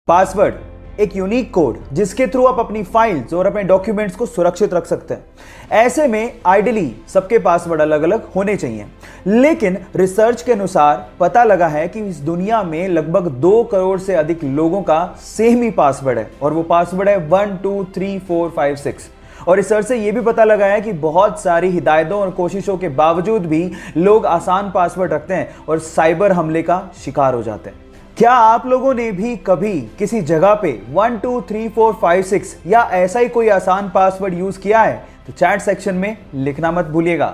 Password एक unique code जिसके through आप अपनी फाइल्स और अपने डॉक्यूमेंट्स को सुरक्षित रख सकते हैं। ऐसे में आइडियली सबके पासवर्ड अलग अलग होने चाहिए, लेकिन रिसर्च के अनुसार पता लगा है कि इस दुनिया में लगभग 2 करोड़ से अधिक लोगों का सेम ही पासवर्ड है और वो पासवर्ड है 1 2 3 4 5 6। और रिसर्च से यह भी पता लगा है कि बहुत सारी हिदायतों और कोशिशों के बावजूद भी लोग आसान पासवर्ड रखते हैं और साइबर हमले का शिकार हो जाते हैं। क्या आप लोगों ने भी कभी किसी जगह पे 1 2 3 4 5 6 या ऐसा ही कोई आसान पासवर्ड यूज किया है? तो चैट सेक्शन में लिखना मत भूलिएगा।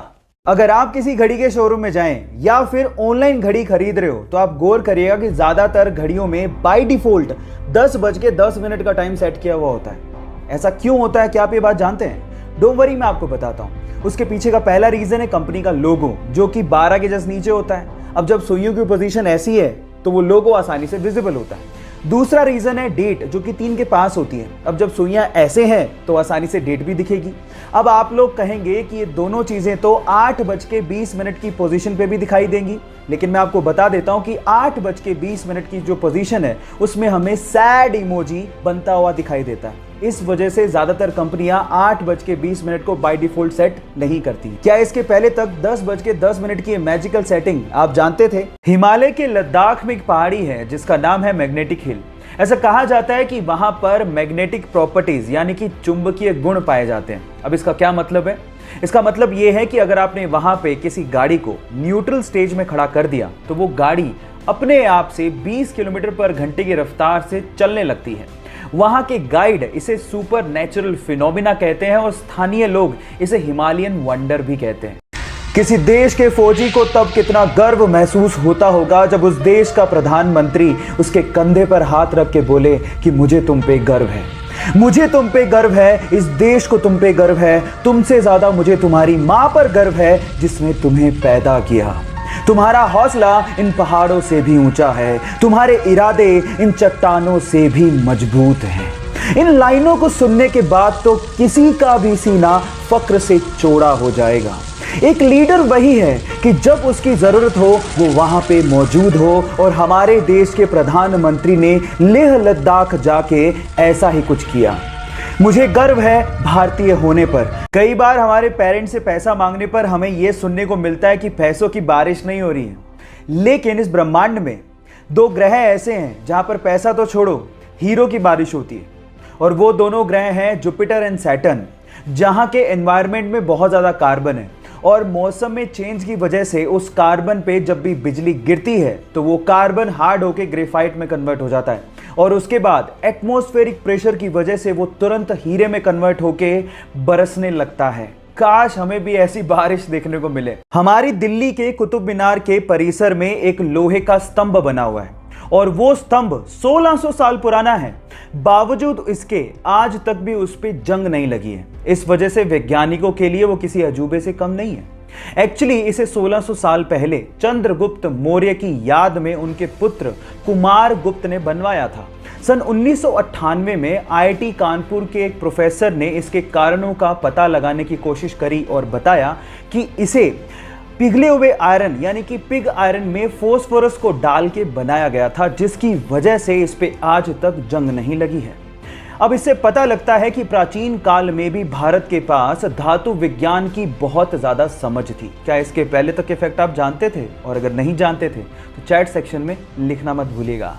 अगर आप किसी घड़ी के शोरूम में जाएं या फिर ऑनलाइन घड़ी खरीद रहे हो तो आप गौर करिएगा कि ज्यादातर घड़ियों में बाय डिफॉल्ट 10:10 का टाइम सेट किया हुआ होता है। ऐसा क्यों होता है? क्या आप ये बात जानते हैं? डोंट वरी, मैं आपको बताता हूं। उसके पीछे का पहला रीजन है कंपनी का लोगो, जो कि 12 के जस्ट नीचे होता है। अब जब सुइयों की पोजीशन ऐसी है तो वो लोगो आसानी से विजिबल होता है। दूसरा रीजन है डेट, जो कि 3 के पास होती है। अब जब सुइयां ऐसे हैं तो आसानी से डेट भी दिखेगी। अब आप लोग कहेंगे कि ये दोनों चीजें तो 8:20 की पोजीशन पे भी दिखाई देंगी, लेकिन मैं आपको बता देता हूं कि 8:20 की जो पोजीशन है उसमें हमें सैड इमोजी बनता हुआ दिखाई देता है। इस वजह से ज्यादातर कंपनियां 8:20 को बाय डिफॉल्ट सेट नहीं करती। क्या इसके पहले तक 10:10 की मैजिकल सेटिंग आप जानते थे? हिमालय के लद्दाख में एक पहाड़ी है जिसका नाम है मैग्नेटिक हिल। ऐसा कहा जाता है कि वहां पर मैग्नेटिक प्रॉपर्टीज यानी कि चुंबकीय गुण पाए जाते हैं। अब इसका क्या मतलब है? इसका मतलब यह है कि अगर आपने वहां पे किसी गाड़ी को न्यूट्रल स्टेज में खड़ा कर दिया तो वो गाड़ी अपने आप से 20 किलोमीटर/घंटे की रफ्तार से चलने लगती है। वहां के गाइड इसे सुपर नेचुरल फिनोमिना कहते हैं और स्थानीय लोग इसे हिमालयन वंडर भी कहते हैं। किसी देश के फौजी को तब कितना गर्व महसूस होता होगा जब उस देश का प्रधानमंत्री उसके कंधे पर हाथ रख के बोले कि मुझे तुम पे गर्व है, मुझे तुम पे गर्व है, इस देश को तुम पे गर्व है, तुमसे ज्यादा मुझे तुम्हारी मां पर गर्व है जिसने तुम्हें पैदा किया। तुम्हारा हौसला इन पहाड़ों से भी ऊंचा है, तुम्हारे इरादे इन चट्टानों से भी मजबूत हैं। इन लाइनों को सुनने के बाद तो किसी का भी सीना फक्र से चौड़ा हो जाएगा। एक लीडर वही है कि जब उसकी जरूरत हो वो वहां पे मौजूद हो, और हमारे देश के प्रधानमंत्री ने लेह लद्दाख जाके ऐसा ही कुछ किया। मुझे गर्व है भारतीय होने पर। कई बार हमारे पेरेंट्स से पैसा मांगने पर हमें यह सुनने को मिलता है कि पैसों की बारिश नहीं हो रही है, लेकिन इस ब्रह्मांड में 2 ग्रह ऐसे हैं जहां पर पैसा तो छोड़ो, हीरो की बारिश होती है। और वो दोनों ग्रह हैं जुपिटर एंड सैटर्न, जहां के एनवायरनमेंट में बहुत ज्यादा कार्बन है और मौसम में चेंज की वजह से उस कार्बन पे जब भी बिजली गिरती है तो वो कार्बन हार्ड होकर ग्रेफाइट में कन्वर्ट हो जाता है और उसके बाद एटमॉस्फेरिक प्रेशर की वजह से वो तुरंत हीरे में कन्वर्ट होके बरसने लगता है। काश हमें भी ऐसी बारिश देखने को मिले। हमारी दिल्ली के कुतुब मीनार के परिसर में एक लोहे का स्तंभ बना हुआ है और वो स्तंभ 1600 साल पुराना है। बावजूद इसके आज तक भी उस पर जंग नहीं लगी है। इस वजह से वैज्ञानिकों के लिए वो किसी अजूबे से कम नहीं है। एक्चुअली इसे 1600 साल पहले चंद्रगुप्त मौर्य की याद में उनके पुत्र कुमार गुप्त ने बनवाया था। सन 1998 में आईआईटी कानपुर के एक प्रोफेसर ने इसके कारणों का पता लगाने की कोशिश करी और बताया कि इसे पिघले हुए आयरन यानी कि पिग आयरन में फॉस्फोरस को डाल के बनाया गया था, जिसकी वजह से इस पे आज तक जंग नहीं लगी है। अब इससे पता लगता है कि प्राचीन काल में भी भारत के पास धातु विज्ञान की बहुत ज्यादा समझ थी। क्या इसके पहले तक के फैक्ट आप जानते थे? और अगर नहीं जानते थे तो चैट सेक्शन में लिखना मत भूलिएगा।